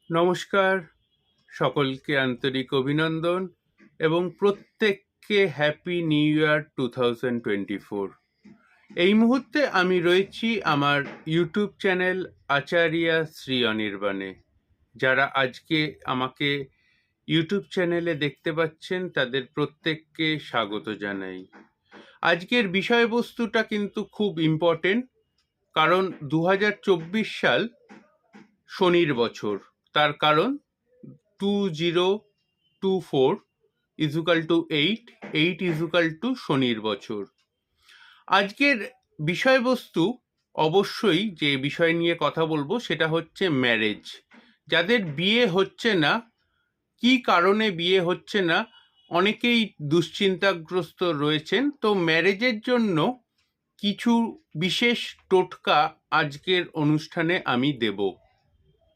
নমস্কার, সকলকে আন্তরিক অভিনন্দন এবং প্রত্যেককে হ্যাপি নিউ ইয়ার 2024। এই মুহূর্তে আমি রয়েছি আমার ইউটিউব চ্যানেল আচারিয়া শ্রী অনির্বাণে। যারা আজকে আমাকে ইউটিউব চ্যানেলে দেখতে পাচ্ছেন তাদের প্রত্যেককে স্বাগত জানাই। আজকের বিষয়বস্তুটা কিন্তু খুব ইম্পর্টেন্ট, কারণ 2024 সাল শনির বছর। তার কারণ 2024 ইজুকাল টু 8, 8 ইজুকাল টু শনির বছর। আজকের বিষয়বস্তু অবশ্যই যে বিষয় নিয়ে কথা বলবো সেটা হচ্ছে ম্যারেজ। যাদের বিয়ে হচ্ছে না, কি কারণে বিয়ে হচ্ছে না, অনেকেই দুশ্চিন্তাগ্রস্ত রয়েছেন। তো ম্যারেজের জন্য কিছু বিশেষ টোটকা আজকের অনুষ্ঠানে আমি দেব।